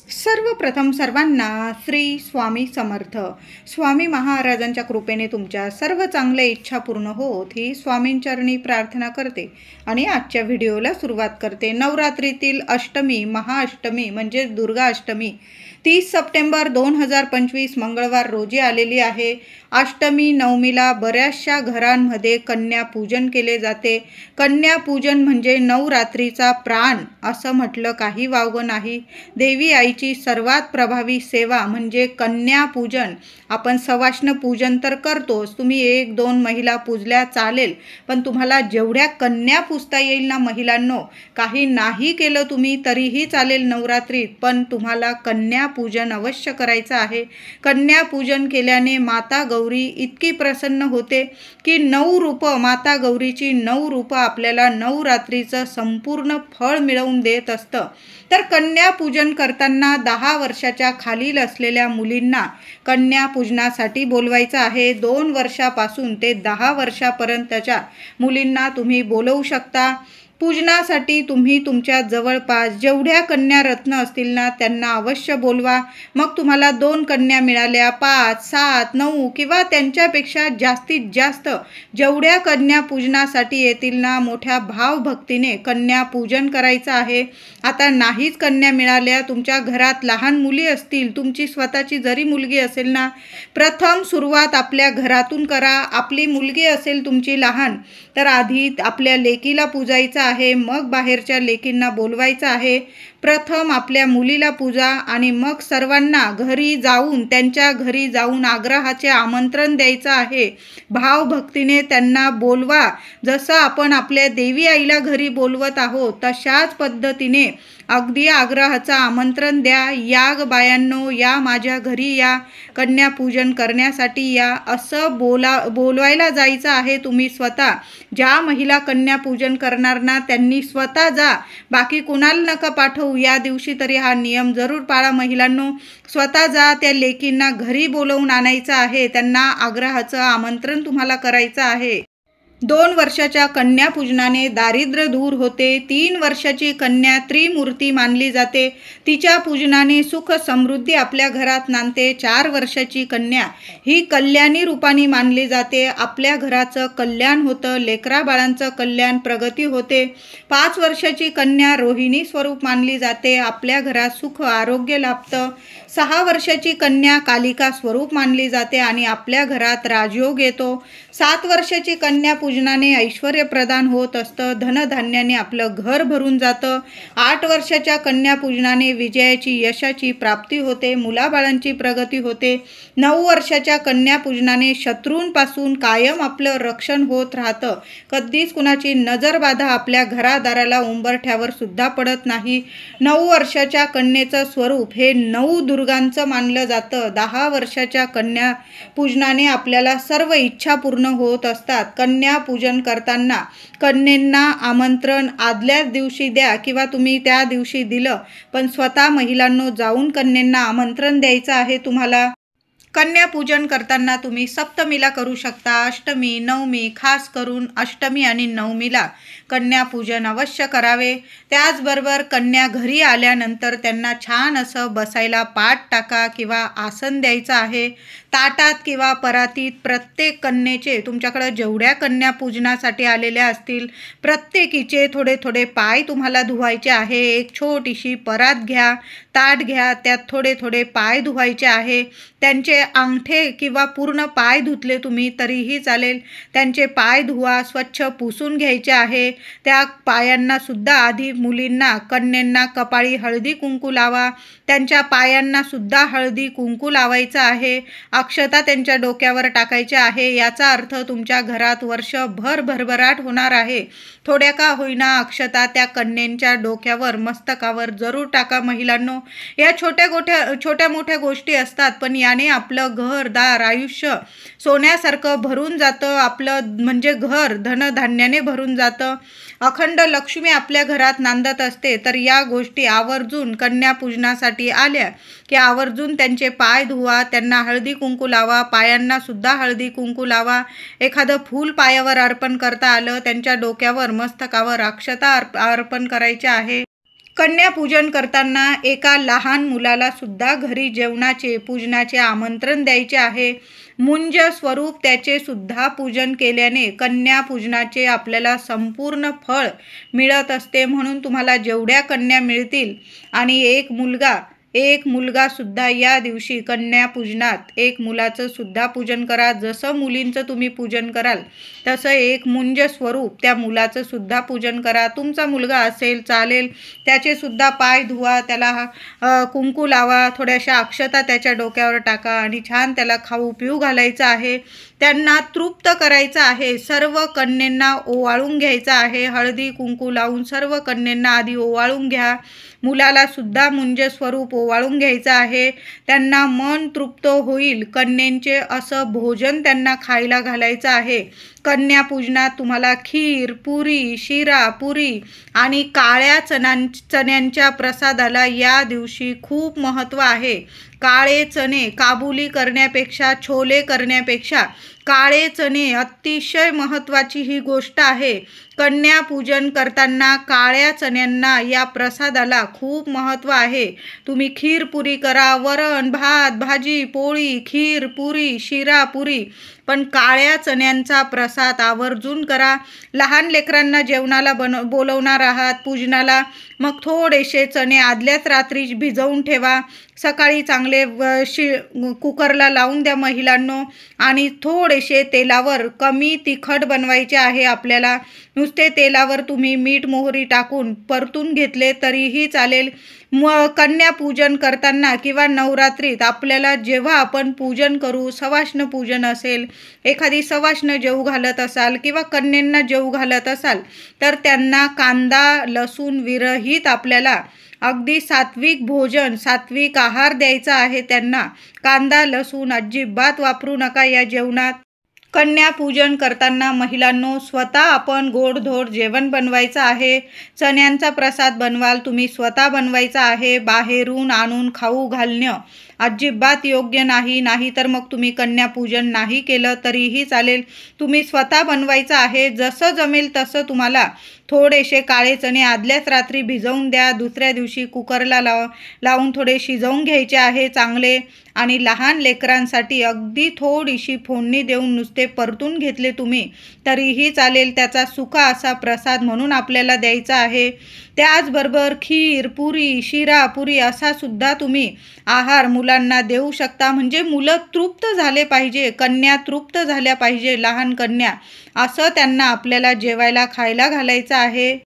सर्वप्रथम सर्वांना श्री स्वामी समर्थ. स्वामी महाराजांच्या कृपेने तुमच्या सर्व चांगल्या इच्छा पूर्ण होत ही स्वामींचरणी प्रार्थना करते आणि आजच्या व्हिडिओला सुरुवात करते. नवरात्रीतील अष्टमी, महाअष्टमी म्हणजे दुर्गा अष्टमी 30 सप्टेंबर 2025 मंगळवार रोजी आलेली आहे. अष्टमी नवमीला बऱ्याचशा घरांमध्ये कन्यापूजन केले जाते. कन्यापूजन म्हणजे नवरात्रीचा प्राण असं म्हटलं काही वावगं नाही. देवी आईची सर्वात प्रभावी सेवा म्हणजे कन्यापूजन. आपण सवाष्ण पूजन तर करतोच, तुम्ही 1-2 महिला पूजल्या चालेल, पण तुम्हाला जेवढ्या कन्या पूजता येईल ना महिलांनो, काही नाही केलं तुम्ही तरीही चालेल नवरात्रीत, पण तुम्हाला कन्यापूजन अवश्य करायचं आहे. कन्यापूजन केल्याने माता गौरी इतकी प्रसन्न होते की 9 रूपं, माता गौरीची 9 रूपं आपल्याला नवरात्रीचं संपूर्ण फळ मिळवून देत असतं. तर कन्यापूजन करताना 10 वर्षाच्या खालील असलेल्या मुलींना कन्यापूजनासाठी बोलवायचं आहे. 2 वर्षापासून ते 10 वर्षापर्यंतच्या मुलींना तुम्ही बोलवू शकता. पूजनासाठी तुम्ही तुमच्या जवळपास जेवढ्या कन्या रत्न असतील ना त्यांना अवश्य बोलवा. मग तुम्हाला 2 कन्या मिळाल्या, 5, 7, 9 किंवा त्यांच्यापेक्षा जास्तीत जास्त जेवढ्या कन्या पूजनासाठी येतील ना, मोठ्या भावभक्तीने कन्या पूजन करायचं आहे. आता नाहीच कन्या मिळाल्या, तुमच्या घरात लहान मुली असतील, तुमची स्वतःची जरी मुलगी असेल ना, प्रथम सुरुवात आपल्या घरातून करा. आपली मुलगी असेल तुमची लहान, तर आधी आपल्या लेकीला पूजायचं आहे, मग बाहेरच्या लेकींना बोलवायचं आहे. प्रथम आपल्या मुलीला पूजा आणि मग सर्वांना घरी जाऊन, त्यांच्या घरी जाऊन आग्रहाचे आमंत्रण द्यायचं आहे. भावभक्तीने त्यांना बोलवा. जसं आपण आपल्या देवी आईला घरी बोलवत आहोत तशाच पद्धतीने अगदी आग्रहाचं आमंत्रण द्या. या ग बायांनो, या माझ्या घरी, या कन्यापूजन करण्यासाठी या, असं बोलवायला जायचं आहे तुम्ही स्वतः. ज्या महिला कन्यापूजन करणार ना त्यांनी स्वतः जा, बाकी कुणाला नका पाठवू. या दिवशी तरी हा नियम जरूर पाळा महिलांनो. स्वतः जा, त्या लेकींना घरी बोलवून आणायचं आहे, त्यांना आग्रहाचं आमंत्रण तुम्हाला करायचं आहे. 2 वर्षाच्या कन्यापूजनाने दारिद्र्य दूर होते. 3 वर्षाची कन्या त्रिमूर्ती मानली जाते, तिच्या पूजनाने सुख समृद्धी आपल्या घरात नांदते. 4 वर्षाची कन्या ही कल्याणी रूपाने मानली जाते, आपल्या घराचं कल्याण होतं, लेकरा बाळांचं कल्याण, प्रगती होते. 5 वर्षाची कन्या रोहिणी स्वरूप मानली जाते, आपल्या घरात सुख आरोग्य लाभतं. 6 वर्षाची कन्या कालिका स्वरूप मानली जाते आणि आपल्या घरात राजयोग येतो. 7 वर्षाची कन्या पूजनाने ऐश्वर्य प्रदान होत असतं, धनधान्याने आपलं घर भरून जातं. 8 वर्षाच्या कन्या पूजनाने विजयाची, यशाची प्राप्ती होते, मुलाबाळांची प्रगती होते. 9 वर्षाच्या कन्या पूजनाने शत्रूंपासून कायम आपलं रक्षण होत राहतं. कधीच कुणाची नजरबाधा आपल्या घरादाराला, उंबरठ्यावर सुद्धा पडत नाही. 9 वर्षाच्या कन्येचं स्वरूप हे 9 दुर्गांचं मानलं जातं. 10 वर्षाच्या कन्या पूजनाने आपल्याला सर्व इच्छा पूर्ण होत असतात. कन्या पूजन करताना कन्येंना आमंत्रण आदल्याच दिवशी द्या किंवा तुम्ही त्या दिवशी दिलं, पण स्वतः महिलांनो जाऊन कन्येंना आमंत्रण द्यायचं आहे तुम्हाला. कन्यापूजन करताना तुम्ही सप्तमीला करू शकता, अष्टमी, नवमी, खास करून अष्टमी आणि नवमीला कन्यापूजन अवश्य करावे. त्याचबरोबर कन्या घरी आल्यानंतर त्यांना छान असं बसायला पाट टाका किंवा आसन द्यायचं आहे. ताटात किंवा परातीत प्रत्येक कन्येचे, तुमच्याकडे जेवढ्या कन्या पूजनासाठी आलेल्या असतील प्रत्येकीचे थोडे थोडे पाय तुम्हाला धुवायचे आहे. एक छोटीशी परात घ्या, ताट घ्या, त्यात थोडे थोडे पाय धुवायचे आहे. त्यांचे अंगठे किंवा पूर्ण पाय धुतले तुम्ही तरीही चालेल, त्यांचे पाय धुवा, स्वच्छ पुसून घ्यायचे आहे. त्या पायांना सुद्धा आधी मुलींना, कन्यांना कपाळी हळदी कुंकू लावा, त्यांच्या पायांना सुद्धा हळदी कुंकू लावायचं आहे. अक्षता त्यांच्या डोक्यावर टाकायचे आहे. याचा अर्थ तुमच्या घरात वर्षभर भरभराट होणार आहे. थोड्या का होईना अक्षता त्या कन्यांच्या डोक्यावर, मस्तकावर जरूर टाका महिलांनो. या छोट्या मोठ्या गोष्टी असतात, पण याने आपलं घरदार, आयुष्य सोन्यासारखं भरून जातं. आपलं म्हणजे घर धनधान्याने भरून जातं. अखंड लक्ष्मी आपल्या घरात नांदत असते. तर या गोष्टी आवर्जून कन्यापूजनासाठी आल्या की आवर्जून त्यांचे पाय धुवा, त्यांना हळदी कुंकू लावा, पायांना सुद्धा हळदी कुंकू लावा. एखादं फूल पायावर अर्पण करता आलं, त्यांच्या डोक्यावर, मस्तकावर अक्षता अर्पण करायचे आहे. कन्यापूजन करताना एका लहान मुलाला सुद्धा घरी जेवणाचे पूजनाचे आमंत्रण द्यायचे आहे. मुंज स्वरूप त्याचे सुद्धा पूजन केल्याने कन्या पूजनाचे आपल्याला संपूर्ण फळ मिळत असते. म्हणून तुम्हाला जेवढ्या कन्या मिळतील आणि एक मुलगा सुद्धा या दिवशी कन्या पूजनात एक मुलाचं सुद्धा पूजन करा. जसं मुलींचं तुम्ही पूजन कराल तसं एक मुंज स्वरूप त्या मुलाचं सुद्धा पूजन करा. तुमचा मुलगा असेल चालेल, त्याचे सुद्धा पाय धुवा, त्याला कुंकू लावा, थोड्याशा अक्षता त्याच्या डोक्यावर टाका आणि छान त्याला खाऊ पिऊ घालायचं आहे. त्यांना तृप्त करायचं आहे. सर्व कन्यांना ओवाळून घ्यायचं आहे. हळदी कुंकू लावून सर्व कन्यांना आधी ओवाळून घ्या. मुलाला सुद्धा मुंज स्वरूप ओवाळून घ्यायचं आहे. त्यांना मन तृप्त होईल कन्यांचे असं भोजन त्यांना खायला घालायचं आहे. कन्या पूजनात तुम्हाला खीर, पुरी, शिरा, पुरी आणि काळ्या चण्यांच्या प्रसादाला या दिवशी खूप महत्त्व आहे. काळे चणे काबुली करण्यापेक्षा, छोले करण्यापेक्षा काळे चणे अतिशय महत्त्वाची ही गोष्ट आहे. कन्या पूजन करताना काळ्या चण्यांना या प्रसादाला खूप महत्त्व आहे. तुम्ही खीर पुरी करा, वरण भात भाजी पोळी, खीर पुरी, शिरा पुरी, पण काळ्या चण्यांचा प्रसाद आवर्जून करा. लहान लेकरांना जेवणाला बोलवणार आहात पूजनाला, मग थोडेसे चणे आदल्याच रात्री भिजवून ठेवा. सकाळी चांगले कुकरला लावून द्या महिलांनो. आणि थोडेसे तेलावर, कमी तिखट बनवायचे आहे आपल्याला, नुसते तेलावर तुम्ही मीठ मोहरी टाकून परतून घेतले तरीही चालेल. कन्या पूजन करताना किंवा नवरात्रीत आपल्याला जेव्हा आपण पूजन करू, सवाष्ण पूजन असेल, एखादी सवाष्ण जेवू घालत असाल किंवा कन्यांना जेवू घालत असाल तर त्यांना कांदा लसूण विरहित आपल्याला अगदी सात्विक भोजन, सात्विक आहार द्यायचा आहे. त्यांना कांदा लसूण अजिबात वापरू नका या जेवणात. कन्या पूजन करताना महिलांनो स्वतः आपण गोडधोड जेवण बनवायचं आहे. चण्यांचा प्रसाद बनवाल तुम्ही, स्वतः बनवायचा आहे. बाहेरून आणून खाऊ घालणं अजिबात योग्य नाही. नाहीतर मग तुम्ही कन्या पूजन नाही केलं तरीही चालेल. तुम्ही स्वतः बनवायचं आहे. जसं जमेल तसं तुम्हाला थोडेसे काळे चणे आदल्याच रात्री भिजवून द्या. दुसऱ्या दिवशी कुकरला लावून थोडे शिजवून घ्यायचे आहे चांगले. आणि लहान लेकरांसाठी अगदी थोडीशी फोडणी देऊन नुसते परतून घेतले तुम्ही तरीही चालेल. त्याचा सुका असा प्रसाद म्हणून आपल्याला द्यायचा आहे. त्याचबरोबर खीर पुरी, शिरा पुरी असा सुद्धा तुम्ही आहार मुलांना देऊ शकता. म्हणजे मुलं तृप्त झाले पाहिजे, कन्या तृप्त झाल्या पाहिजे, लहान कन्या, असं त्यांना आपल्याला जेवायला खायला घालायचं आहे.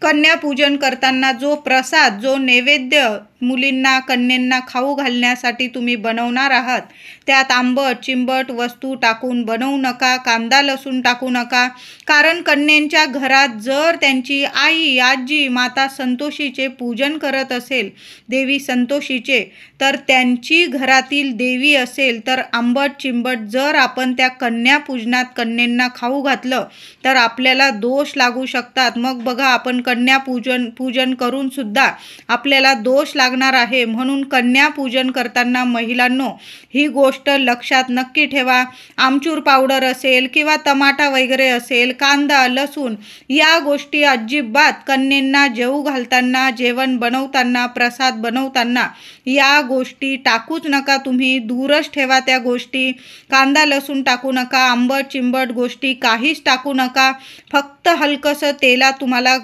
कन्या पूजन करताना जो प्रसाद, जो नैवेद्य मुलींना कन्यांना खाऊ घालण्यासाठी तुम्ही बनवणार आहात त्यात आंबट चिंबट वस्तू टाकून बनवू नका. कांदा लसूण टाकू नका. कारण कन्यांच्या घरात जर त्यांची आई आजी माता संतोषीचे पूजन करत असेल, देवी संतोषीचे, तर त्यांची घरातील देवी असेल तर आंबट चिंबट जर आपण त्या कन्या पूजनात कन्यांना खाऊ घातलं तर आपल्याला दोष लागू शकतात. मग बघा, आपण कन्या पूजन करून सुद्धा आपल्याला दोष लागणार आहे. म्हणून कन्या पूजन करताना महिलांनो ही गोष्ट लक्षात नक्की ठेवा. आमचूर पावडर असेल किंवा टमाटा वगैरे असेल, कांदा लसूण या गोष्टी अजिबात कन्यांना जेवू घालताना, जेवण बनवताना, प्रसाद बनवताना या गोष्टी टाकूच नका. तुम्ही दूरच ठेवा त्या गोष्टी. कांदा लसूण टाकू नका, आंबट चिंबट गोष्टी काहीच टाकू नका. फक्त हलकंसं तेलात तुम्हाला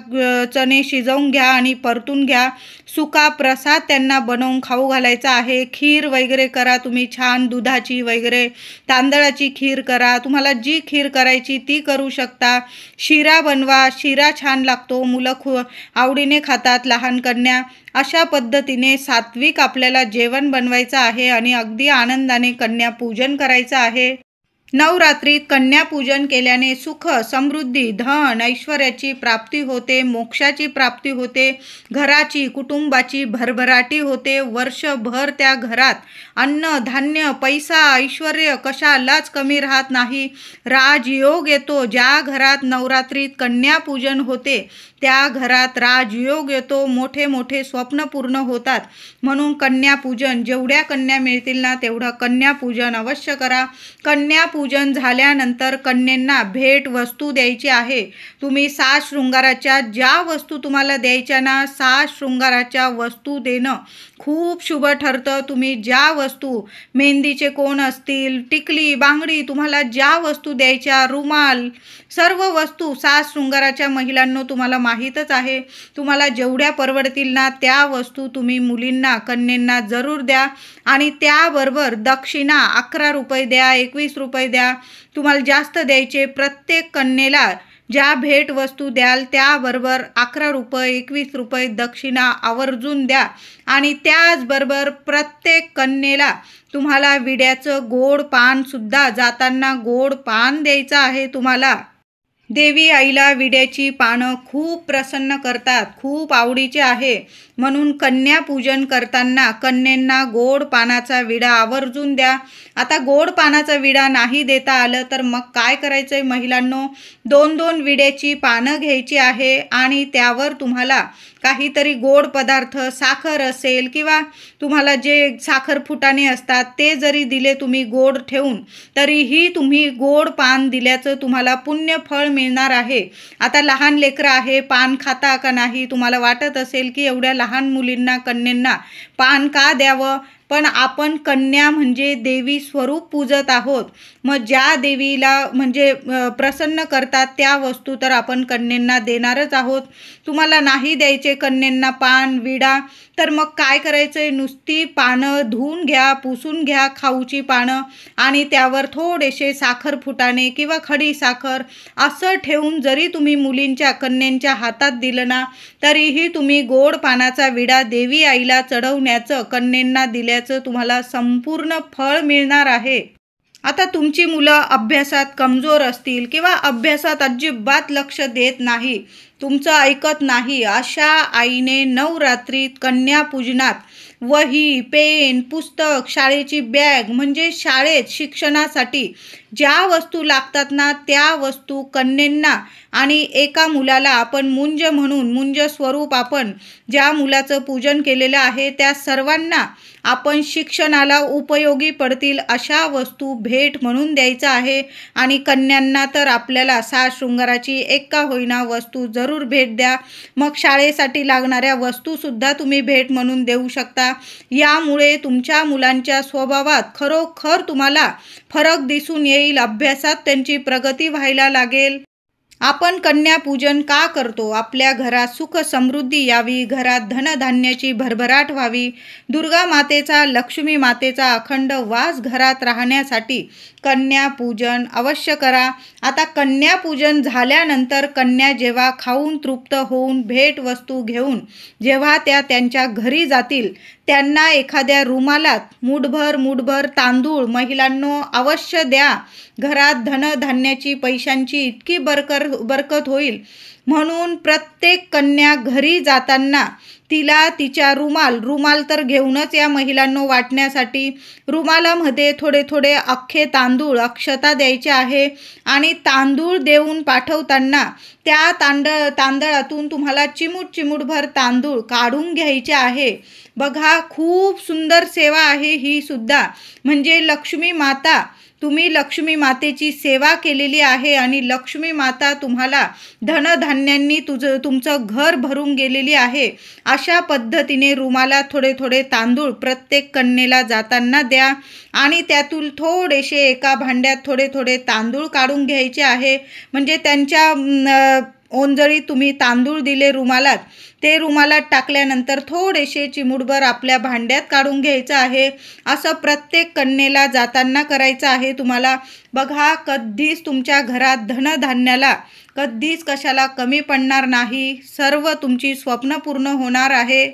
चणे शिजवून घ्या आणि परतून घ्या. सुका प्रसाद त्यांना बनवून खाऊ घालायचा आहे. खीर वगैरे करा तुम्ही छान, दुधाची वगैरे, तांदळाची खीर करा. तुम्हाला जी खीर करायची ती करू शकता. शिरा बनवा, शिरा छान लागतो, मुलं आवडीने खातात लहान कन्या. अशा पद्धतीने सात्विक आपल्याला जेवण बनवायचं आहे आणि अगदी आनंदाने कन्या पूजन करायचं आहे. नवरात्रीत कन्यापूजन केल्याने सुख समृद्धी धन ऐश्वर्याची प्राप्ती होते, मोक्षाची प्राप्ती होते, घराची कुटुंबाची भरभराटी होते. वर्षभर त्या घरात अन्न धान्य पैसा ऐश्वर्य कशालाच कमी राहत नाही. राजयोग येतो. ज्या घरात नवरात्रीत कन्यापूजन होते त्या घरात राजयोग येतो, मोठे मोठे स्वप्न पूर्ण होतात. म्हणून कन्यापूजन, जेवढ्या कन्या मिळतील ना तेवढं कन्यापूजन अवश्य करा. कन्यापूजन झाल्यानंतर कन्येंना भेट वस्तू द्यायची आहे. तुम्ही 7 शृंगाराच्या ज्या वस्तू तुम्हाला द्यायच्या ना, 7 शृंगाराच्या वस्तू देणं खूप शुभ ठरतं. तुम्ही ज्या वस्तू, मेहंदीचे कोण असतील, टिकली, बांगडी, तुम्हाला ज्या वस्तू द्यायच्या, रुमाल, सर्व वस्तू 7 शृंगाराच्या महिलांनो तुम्हाला माहीतच आहे. तुम्हाला जेवढ्या परवडतील ना त्या वस्तू तुम्ही मुलींना, कन्येंना जरूर द्या. आणि त्याबरोबर दक्षिणा 11 रुपये द्या, 21 रुपये द्या. तुम्हाला जास्त द्यायचे. प्रत्येक कन्येला ज्या भेट वस्तू द्याल त्याबरोबर 11 रुपये, 21 रुपये दक्षिणा आवर्जून द्या. आणि त्याचबरोबर प्रत्येक कन्येला तुम्हाला विड्याचं गोड पानसुद्धा, जाताना गोड पान द्यायचं आहे तुम्हाला. देवी आईला विड्याची पानं खूप प्रसन्न करतात, खूप आवडीचे आहे. म्हणून कन्यापूजन करताना कन्येंना गोड पानाचा विडा आवर्जून द्या. आता गोड पानाचा विडा नाही देता आलं तर मग काय करायचं आहे महिलांनो, 2-2 विड्याची पानं घ्यायची आहे आणि त्यावर तुम्हाला काहीतरी गोड पदार्थ, साखर असेल किंवा तुम्हाला जे साखर फुटाणे असतात ते जरी दिले तुम्ही गोड ठेवून, तरीही तुम्ही गोड पान दिल्याचं तुम्हाला पुण्य फळ मिळणार आहे. आता लहान लेकरं आहे, पान खाता का नाही, तुम्हाला वाटत असेल की एवढ्या लहान मुलींना, कन्येंना पान का द्यावं, पण आपण कन्या म्हणजे देवी स्वरूप पूजत आहोत. मग ज्या देवीला म्हणजे प्रसन्न करतात त्या वस्तू तर आपण कन्येंना देणारच आहोत. तुम्हाला नाही द्यायचे कन्येंना पान, विडा, तर मग काय करायचं आहे, नुसती पानं धुवून घ्या, पुसून घ्या, खाऊची पानं, आणि त्यावर थोडेसे साखर फुटाणे किंवा खडी साखर असं ठेवून जरी तुम्ही मुलींच्या, कन्येंच्या हातात दिलं ना, तरीही तुम्ही गोड पानाचा विडा देवी आईला चढवण्याचं, कन्येंना दिल्याचं तुम्हाला संपूर्ण फळ मिळणार आहे. आता तुमची मुलं अभ्यासात कमजोर असतील किंवा अभ्यासात अजिबात लक्ष देत नाही, तुमचं ऐकत नाही, अशा आईने नवरात्रीत कन्यापूजनात वही, पेन, पुस्तक, शाळेची बॅग, म्हणजे शाळेत शिक्षणासाठी ज्या वस्तू लागतात ना त्या वस्तू कन्येंना, आणि एका मुलाला आपण मुंज म्हणून, मुंज स्वरूप आपण ज्या मुलाचं पूजन केलेलं आहे त्या सर्वांना आपण शिक्षणाला उपयोगी पडतील अशा वस्तू भेट म्हणून द्यायचं आहे. आणि कन्यांना तर आपल्याला 7 शृंगाराची एक का होईना वस्तू जरूर भेट द्या. मग शाळेसाठी लागणाऱ्या वस्तूसुद्धा तुम्ही भेट म्हणून देऊ शकता. यामुळे तुमच्या मुलांच्या स्वभावात खरोखर तुम्हाला फरक दिसून येईल, अभ्यासात त्यांची प्रगती व्हायला लागेल. आपण कन्यापूजन का करतो? आपल्या घरात सुख समृद्धी यावी, घरात धनधान्याची भरभराट व्हावी, दुर्गा मातेचा, लक्ष्मी मातेचा अखंड वास घरात राहण्यासाठी कन्यापूजन अवश्य करा. आता कन्यापूजन झाल्यानंतर कन्या जेव्हा खाऊन तृप्त होऊन भेट वस्तू घेऊन जेव्हा त्या त्यांच्या घरी जातील, त्यांना एखाद्या रुमालात मूठभर तांदूळ महिलांनो अवश्य द्या. घरात धनधान्याची, पैशांची इतकी बरकत होईल. म्हणून प्रत्येक कन्या घरी जाताना तिला तिच्या रुमाल तर घेऊनच या महिलांनो वाटण्यासाठी. रुमालामध्ये थोडे थोडे अख्खे तांदूळ, अक्षता द्यायचे आहे. आणि तांदूळ देऊन पाठवताना त्या तांदळातून तुम्हाला चिमूटभर तांदूळ काढून घ्यायचे आहे. बघा, खूप सुंदर सेवा आहे ही सुद्धा. म्हणजे लक्ष्मी माता, तुम्ही लक्ष्मी मातेची सेवा केलेली आहे आणि लक्ष्मी माता तुम्हाला धनधान्यांनी तुमचं घर भरून गेलेली आहे. अशा पद्धतीने रुमाला थोडे थोडे तांदूळ प्रत्येक कन्येला जाताना द्या. आणि त्यातून थोडेसे एका भांड्यात थोडे थोडे तांदूळ काढून घ्यायचे आहे. म्हणजे त्यांच्या ओंजळीत तुम्ही तांदूळ दिले रुमालात, ते रुमालात टाकल्यानंतर थोडेसे चिमूटभर आपल्या भांड्यात काढून घ्यायचं आहे. असं प्रत्येक कन्येला जाताना करायचं आहे तुम्हाला. बघा, कधीच तुमच्या घरात धनधान्याला कधीच कशाला कमी पडणार नाही. सर्व तुमची स्वप्न पूर्ण होणार आहे.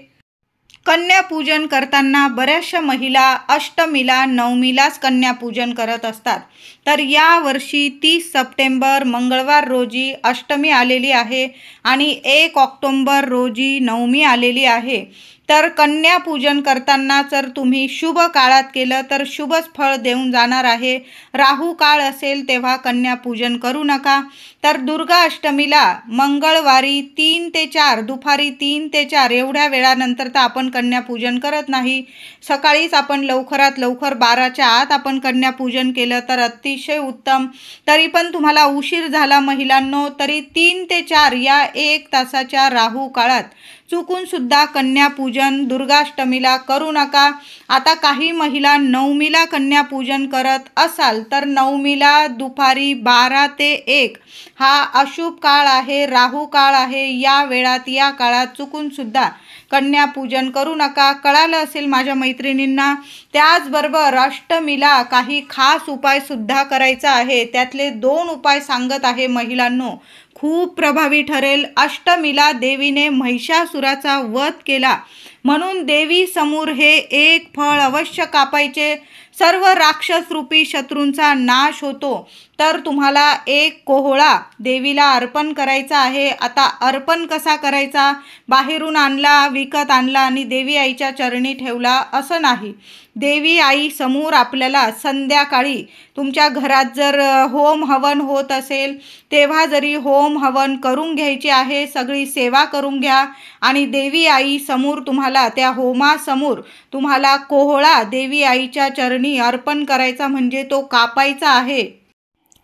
कन्यापूजन करताना बऱ्याचशा महिला अष्टमीला, नवमीलाच कन्यापूजन करत असतात. तर यावर्षी 30 सप्टेंबर मंगळवार रोजी अष्टमी आलेली आहे आणि 1 ऑक्टोंबर रोजी नवमी आलेली आहे. तर कन्या पूजन करताना जर तुम्ही शुभ काळात केलं तर शुभच फळ देऊन जाणार आहे. राहू काळ असेल तेव्हा कन्या पूजन करू नका. तर दुर्गा अष्टमीला मंगळवारी 3 ते 4 दुपारी 3 ते 4 एवढ्या वेळानंतर तर आपण कन्या पूजन करत नाही. सकाळीच आपण लवकरात लवकर 12च्या आत आपण कन्या पूजन केलं तर अतिशय उत्तम. तरी पण तुम्हाला उशीर झाला महिलांनो, तरी 3 ते 4 या 1 तासाच्या राहू काळात चुकून सुद्धा कन्या पूजन दुर्गाष्टमीला करू नका. आता काही महिला नवमीला कन्या पूजन करत असाल तर नवमीला दुपारी 12 ते 1 हा अशुभ काळ आहे, राहू काळ आहे. या वेळात या काळात चुकून सुद्धा कन्या पूजन करू नका. कळालं असेल माझ्या मैत्रिणींना. त्याचबरोबर अष्टमीला काही खास उपाय सुद्धा करायचा आहे. त्यातले 2 उपाय सांगत आहे महिलांनो, खूप प्रभावी ठरेल. अष्टमीला देवीने महिषासुराचा वध केला म्हणून देवी समोर हे एक फळ अवश्य कापायचे. सर्व राक्षस रूपी शत्रूंचा नाश होतो. तर तुम्हाला एक कोहळा देवीला अर्पण करायचा आहे. आता अर्पण कसा करायचा? बाहेरून आणला, विकत आणला आणि देवी आईच्या चरणी ठेवला असं नाही. देवी आई समोर आपल्याला संध्याकाळी तुमच्या घरात जर होम हवन होत असेल तेव्हा जरी होम हवन करून घ्यायचे आहे. सगळी सेवा करून घ्या आणि देवी आई समोर तुम्हाला त्या होमासमोर तुम्हाला कोहळा देवी आईच्या चरणी अर्पण करायचा, म्हणजे तो कापायचा आहे.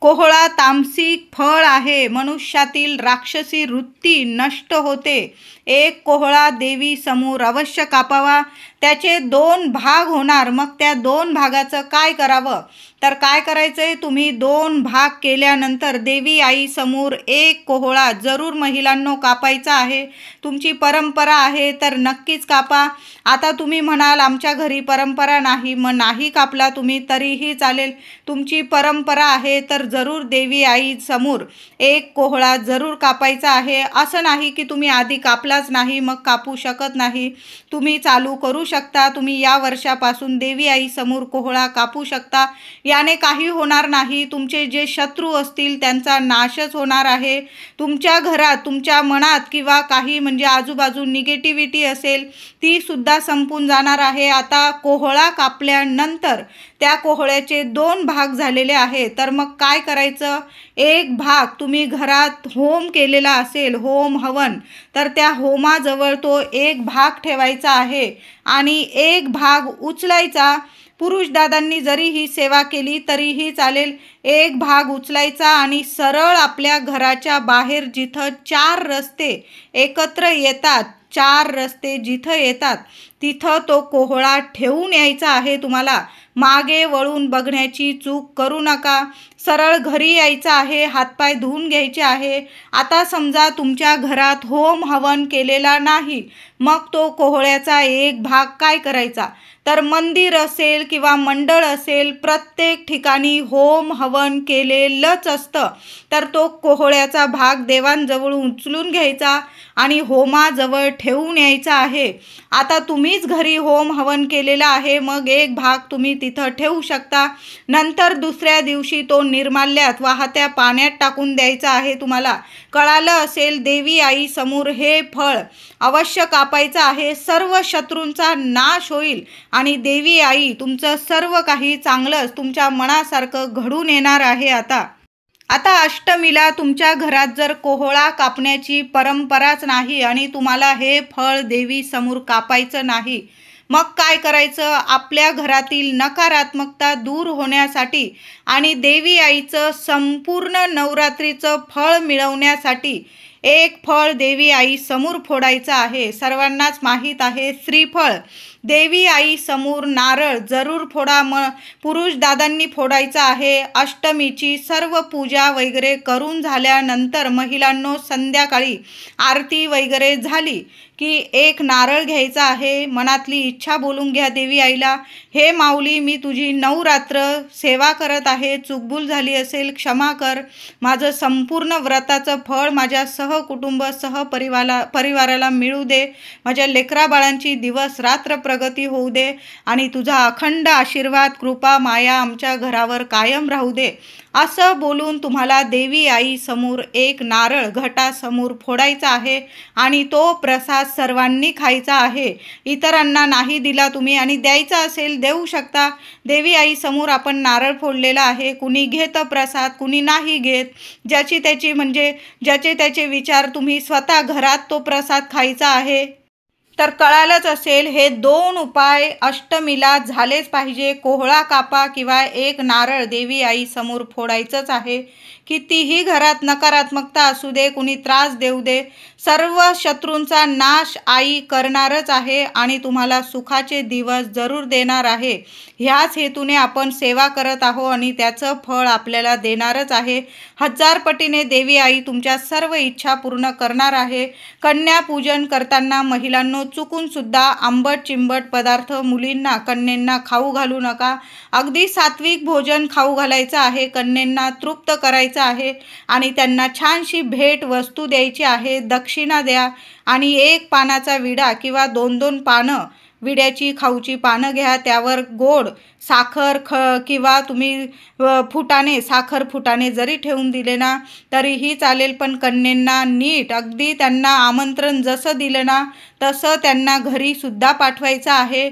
कोहळा तामसिक फळ आहे. मनुष्यातील राक्षसी वृत्ती नष्ट होते. एक कोहळा देवी समोर अवश्य कापावा. त्याचे 2 भाग होणार. मग त्या 2 भागाचं काय करावं? तर काय करायचंय, तुम्ही 2 भाग केल्यानंतर देवी आई समोर एक कोहळा जरूर महिलांनो कापायचा आहे. तुमची परंपरा आहे तर नक्कीच कापा. आता तुम्ही म्हणाल आमच्या घरी परंपरा नाही, मग नाही कापला तुम्ही तरीही चालेल. तुमची परंपरा आहे तर जरूर देवी आई समोर एक कोहळा जरूर कापायचा आहे. असं नाही की तुम्ही आधी कापलाच नाही मग कापू शकत नाही. तुम्ही चालू करू शकता. तुम्ही या वर्षापासून देवी आई समोर कोहळा कापू शकता. याने काही होणार नाही. तुमचे जे शत्रू असतील त्यांचा नाशच होणार आहे. तुमच्या घरात तुमच्या मनात किंवा काही म्हणजे आजूबाजू निगेटिव्हिटी असेल ती सुद्धा संपून जाणार आहे. आता कोहळा कापल्यानंतर त्या कोहळ्याचे 2 भाग झालेले आहे. तर मग काय करायचं, एक भाग तुम्ही घरात होम केलेला असेल, होम हवन, तर त्या होमाजवळ तो एक भाग ठेवायचा आहे आणि एक भाग उचलायचा. पुरुष दादांनी जरी ही सेवा केली तरीही चालेल. एक भाग उचलायचा आणि सरळ आपल्या घराच्या बाहेर जिथं 4 रस्ते एकत्र येतात, 4 रस्ते जिथं येतात तिथं तो कोहळा ठेवून यायचा आहे. तुम्हाला मागे वळून बघण्याची चूक करू नका. सरळ घरी यायचं आहे, हातपाय धुवून घ्यायचे आहे. आता समजा तुमच्या घरात होम हवन केलेला नाही, मग तो कोहळ्याचा एक भाग काय करायचा, तर मंदिर असेल किंवा मंडळ असेल प्रत्येक ठिकाणी होम हवन केलेलंच असतं. तर तो कोहळ्याचा भाग देवांजवळ उचलून घ्यायचा आणि होमाजवळ ठेवून यायचा आहे. आता तुम्हीच घरी होम हवन केलेला आहे, मग एक भाग तुम्ही तिथं ठेवू शकता. नंतर दुसऱ्या दिवशी तो निर्माल्यात वाहत्या पाण्यात टाकून द्यायचा आहे. तुम्हाला कळालं असेल, देवी आई समोर हे फळ अवश्य कापायचं आहे. सर्व शत्रूंचा नाश होईल आणि देवी आई तुमचं सर्व काही चांगलंच तुमच्या मनासारखं घडून येणार आहे. आता अष्टमीला तुमच्या घरात जर कोहळा कापण्याची परंपराच नाही आणि तुम्हाला हे फळ देवी समोर कापायचं नाही, मग काय करायचं, आपल्या घरातील नकारात्मकता दूर होण्यासाठी आणि देवी आईचं संपूर्ण नवरात्रीचं फळ मिळवण्यासाठी एक फळ देवी आई समोर फोडायचं आहे. सर्वांनाच माहीत आहे श्रीफळ. देवी आई समोर नारळ जरूर फोडा. पुरुष दादांनी फोडायचं आहे. अष्टमीची सर्व पूजा वगैरे करून झाल्यानंतर महिलांनो संध्याकाळी आरती वगैरे झाली की एक नारळ घ्यायचा आहे. मनातली इच्छा बोलून घ्या देवी आईला, हे माऊली मी तुझी 9 रात्र सेवा करत आहे, चुकभूल झाली असेल क्षमा कर. माझं संपूर्ण व्रताचं फळ माझ्या सहकुटुंब परिवाराला मिळू दे. माझ्या लेकराबाळांची दिवस रात्र प्रगती होऊ दे आणि तुझा अखंड आशीर्वाद कृपा माया आमच्या घरावर कायम राहू दे. असं बोलून तुम्हाला देवी आई समोर एक नारळ घटासमोर फोडायचा आहे आणि तो प्रसाद सर्वांनी खायचा आहे. इतरांना नाही दिला तुम्ही आणि द्यायचा असेल देऊ शकता. देवी आई समोर आपण नारळ फोडलेला आहे. कुणी घेतं प्रसाद, कुणी नाही घेत. ज्याचे त्याचे विचार. तुम्ही स्वतः घरात तो प्रसाद खायचा आहे. तर कळालंच असेल, हे 2 उपाय अष्टमीला झालेच पाहिजे. कोहळा कापा किंवा एक नारळ देवी आई समोर फोडायचंच आहे. कितीही घरात नकारात्मकता असू दे, कुणी त्रास देऊ दे, सर्व शत्रूंचा नाश आई करणारच आहे आणि तुम्हाला सुखाचे दिवस जरूर देणार आहे. ह्याच हेतूने आपण सेवा करत आहोत आणि त्याचं फळ आपल्याला देणारच आहे. 1000 पटीने देवी आई तुमच्या सर्व इच्छा पूर्ण करणार आहे. कन्या पूजन करताना महिलांनो चुकून सुद्धा आंबट चिंबट पदार्थ मुलींना कन्यांना खाऊ घालू नका. अगदी सात्विक भोजन खाऊ घालायचं आहे. कन्यांना तृप्त करायचं आहे आणि त्यांना छानशी भेट वस्तू द्यायची आहे. दक्षिणा द्या आणि 1 पानाचा विडा किंवा 2-2 पानं विड्याची खाऊची पानं घ्या. त्यावर गोड साखर किंवा तुम्ही साखर फुटाणे जरी ठेवून दिले ना तरीही चालेल. पण कन्यांना नीट अगदी त्यांना आमंत्रण जसं दिलं ना तसं त्यांना घरी सुद्धा पाठवायचं आहे.